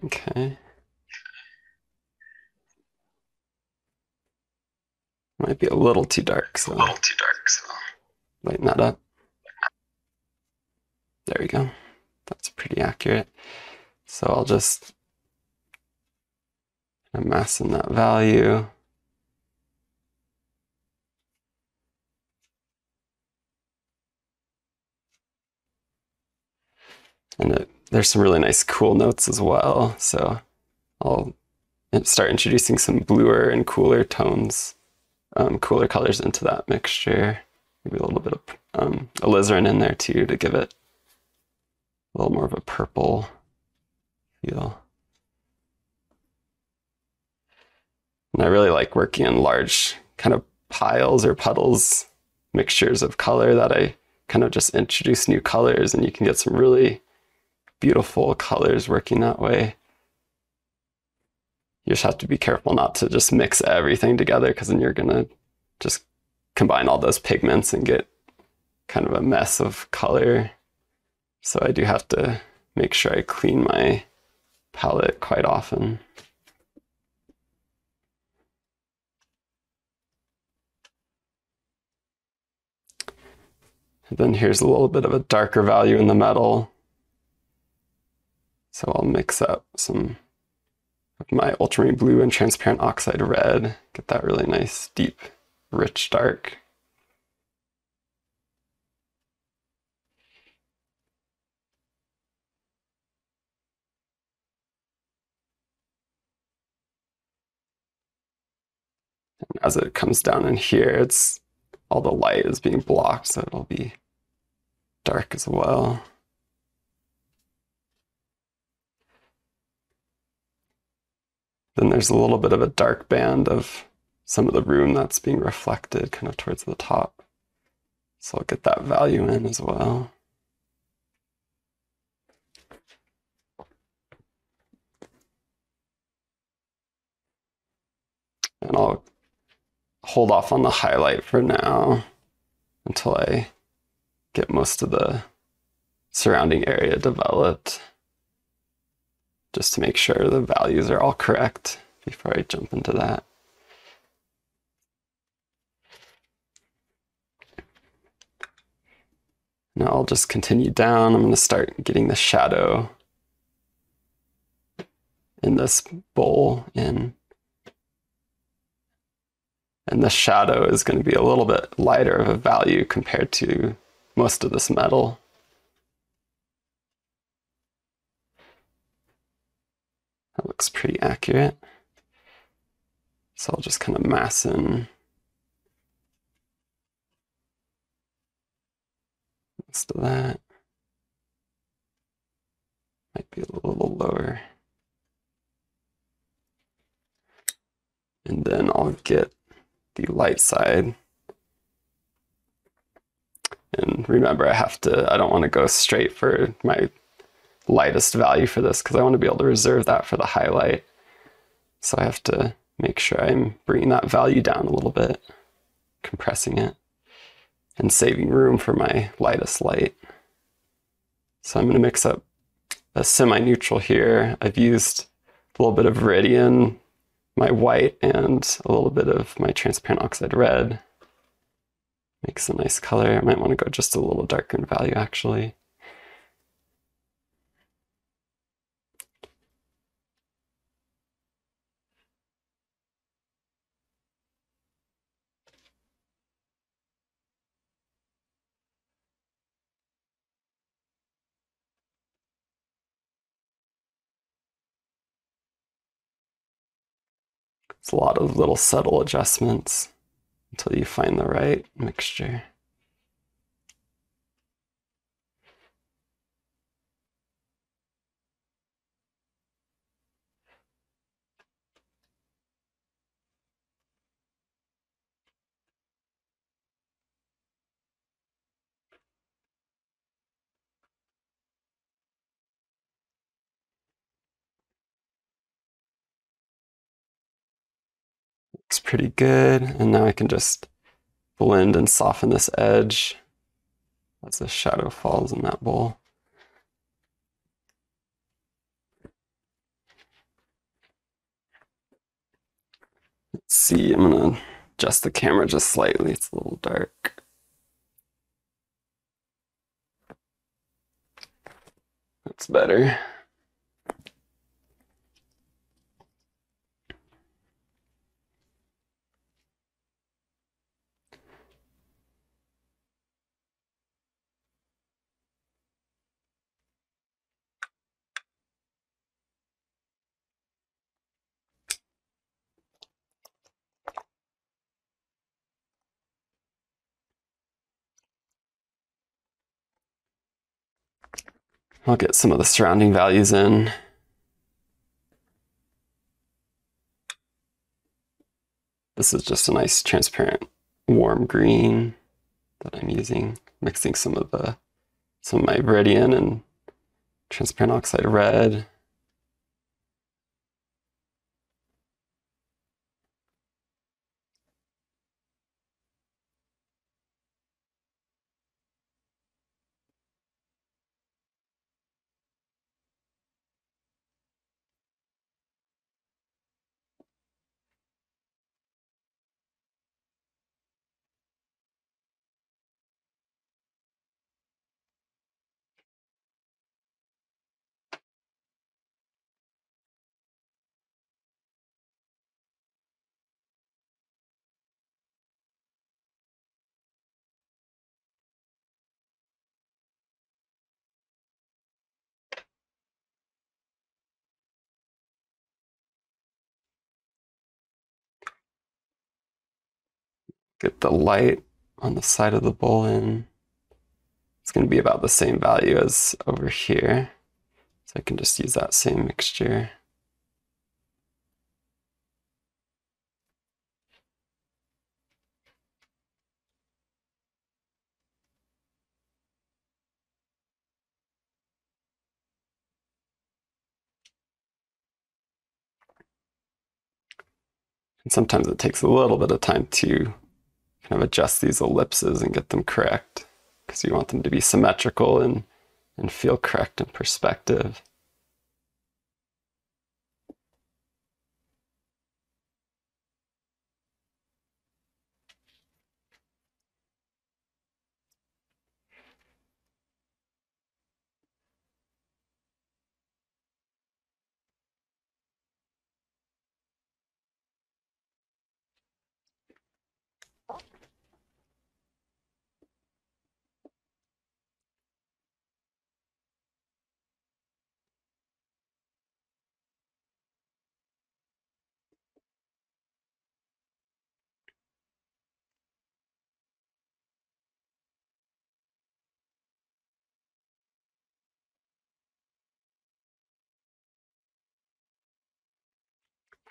Okay. Might be a little too dark, so lighten that up. There we go. That's pretty accurate. So I'll just mass in that value. And there's some really nice cool notes as well. So I'll start introducing some bluer and cooler tones, cooler colors into that mixture. Maybe a little bit of alizarin in there too to give it a little more of a purple feel. And I really like working in large kind of piles or puddles, mixtures of color that I kind of just introduce new colors, and you can get some really beautiful colors working that way. You just have to be careful not to just mix everything together, because then you're gonna just combine all those pigments and get kind of a mess of color. So I do have to make sure I clean my palette quite often. And then here's a little bit of a darker value in the metal. So I'll mix up some of my ultramarine blue and transparent oxide red, get that really nice, deep, rich dark. And as it comes down in here, all the light is being blocked, so it'll be dark as well. Then there's a little bit of a dark band of some of the room that's being reflected kind of towards the top. So I'll get that value in as well. And I'll hold off on the highlight for now until I get most of the surrounding area developed, just to make sure the values are all correct before I jump into that. Now I'll just continue down. I'm going to start getting the shadow in this bowl in. And the shadow is going to be a little bit lighter of a value compared to most of this metal. That looks pretty accurate. So I'll just kind of mass in most of that. Might be a little lower. And then I'll get the light side. And remember, I don't want to go straight for my lightest value for this, because I want to be able to reserve that for the highlight. So I have to make sure I'm bringing that value down a little bit, compressing it, and saving room for my lightest light. So I'm going to mix up a semi-neutral here. I've used a little bit of Viridian, my white, and a little bit of my transparent oxide red. Makes a nice color. I might want to go just a little darker in value, actually. It's a lot of little subtle adjustments until you find the right mixture. Looks pretty good. And now I can just blend and soften this edge as the shadow falls in that bowl. see, I'm gonna adjust the camera just slightly. It's a little dark. That's better. I'll get some of the surrounding values in. This is just a nice transparent warm green that I'm using, mixing some of my Viridian and transparent oxide red. Get the light on the side of the bowl in. It's going to be about the same value as over here. So I can just use that same mixture. And sometimes it takes a little bit of time to kind of adjust these ellipses and get them correct, because you want them to be symmetrical and feel correct in perspective.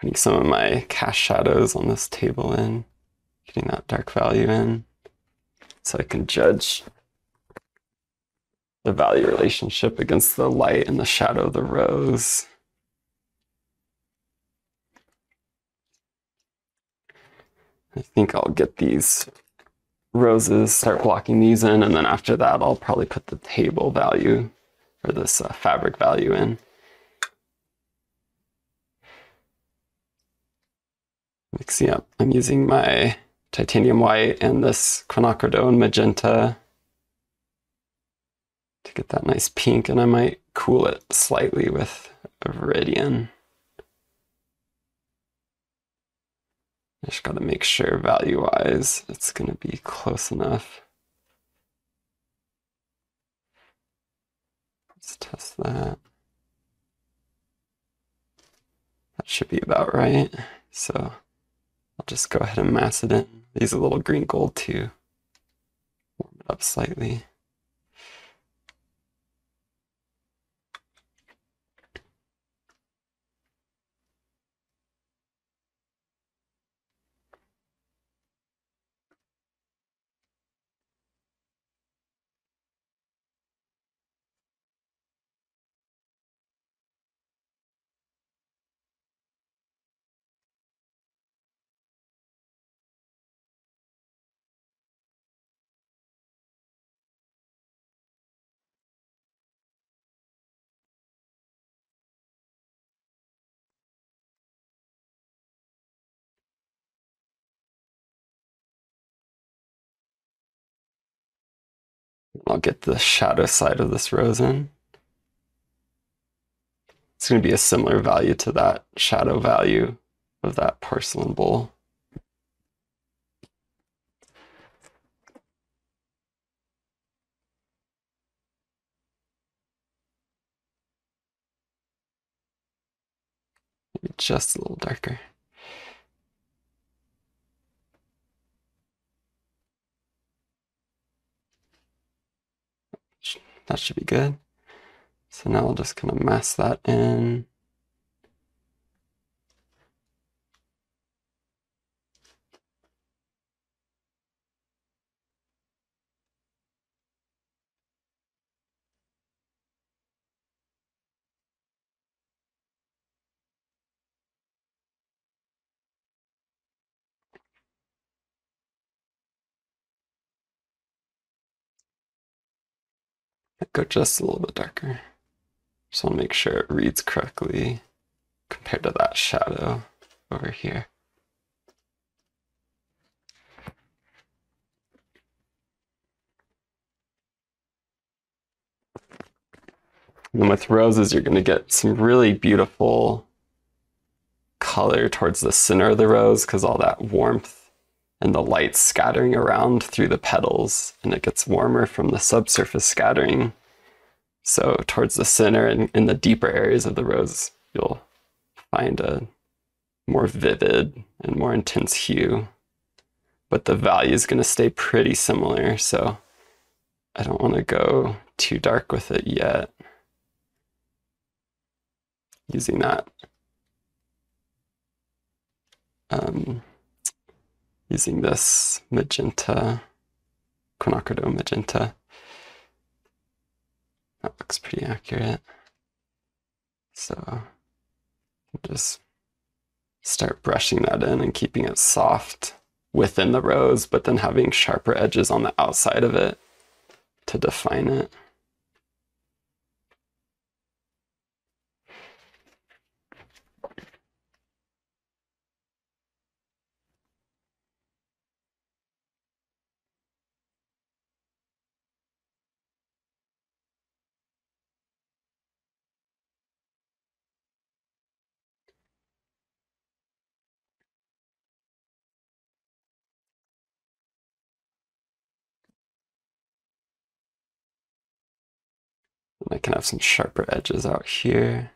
Putting some of my cast shadows on this table in, getting that dark value in, so I can judge the value relationship against the light and the shadow of the rows. I think I'll get these roses, start blocking these in, and then after that I'll probably put the table value, or this fabric value in. Mixing up, I'm using my titanium white and this quinacridone magenta to get that nice pink, and I might cool it slightly with a Viridian. I just gotta make sure value-wise it's gonna be close enough. Let's test that. That should be about right. So I'll just go ahead and mass it in. Use a little green gold to warm it up slightly. I'll get the shadow side of this rose in. It's going to be a similar value to that shadow value of that porcelain bowl. Maybe just a little darker. That should be good. So now I'll just kind of mask that in. Go just a little bit darker. Just want to make sure it reads correctly compared to that shadow over here. And with roses, you're going to get some really beautiful color towards the center of the rose because all that warmth and the light scattering around through the petals, and it gets warmer from the subsurface scattering. So towards the center and in the deeper areas of the rose, you'll find a more vivid and more intense hue. But the value is going to stay pretty similar, so I don't want to go too dark with it yet. Using that using this magenta, quinacridone magenta. That looks pretty accurate. So just start brushing that in and keeping it soft within the rose, but then having sharper edges on the outside of it to define it. And I can have some sharper edges out here.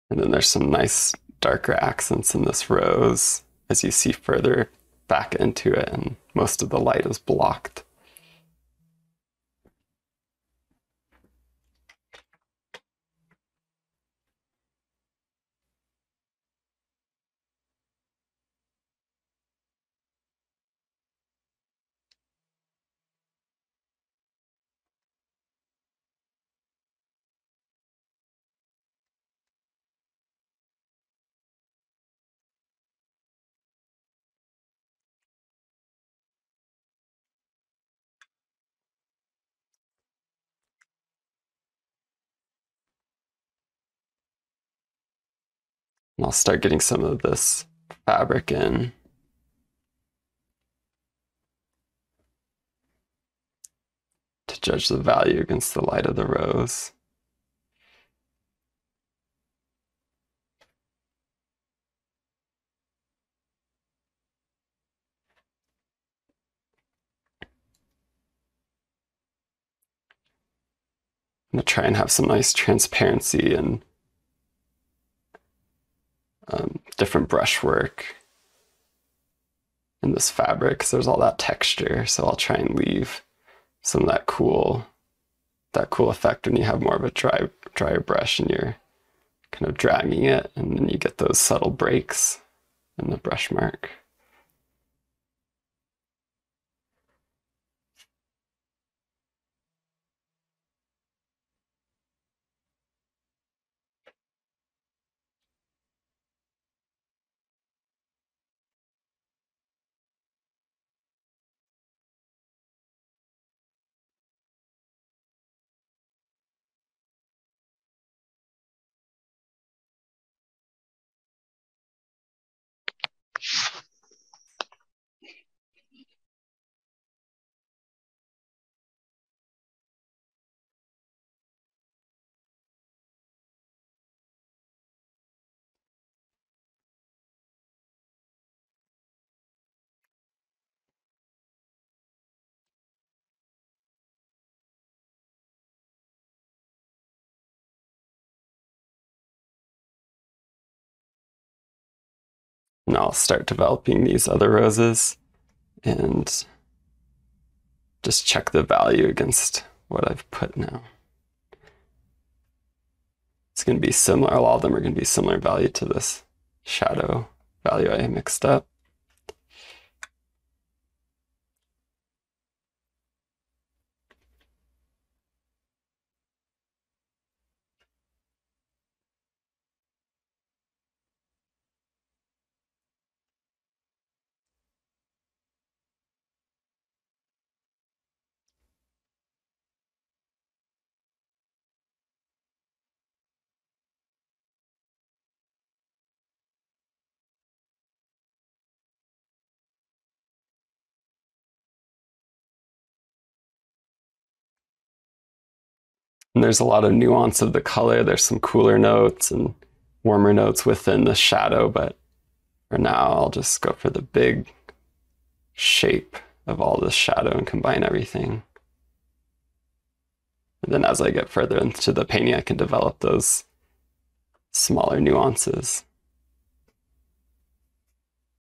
And then there's some nice darker accents in this rose as you see further back into it, and most of the light is blocked. And I'll start getting some of this fabric in. To judge the value against the light of the rose. I'm gonna try and have some nice transparency and different brushwork in this fabric because there's all that texture. So I'll try and leave some of that cool effect when you have more of a drier brush and you're kind of dragging it, and then you get those subtle breaks in the brush mark. And I'll start developing these other roses and just check the value against what I've put now. It's going to be similar, a lot of them are going to be similar value to this shadow value I mixed up. And there's a lot of nuance of the color. There's some cooler notes and warmer notes within the shadow, but for now I'll just go for the big shape of all this shadow and combine everything. And then as I get further into the painting, I can develop those smaller nuances.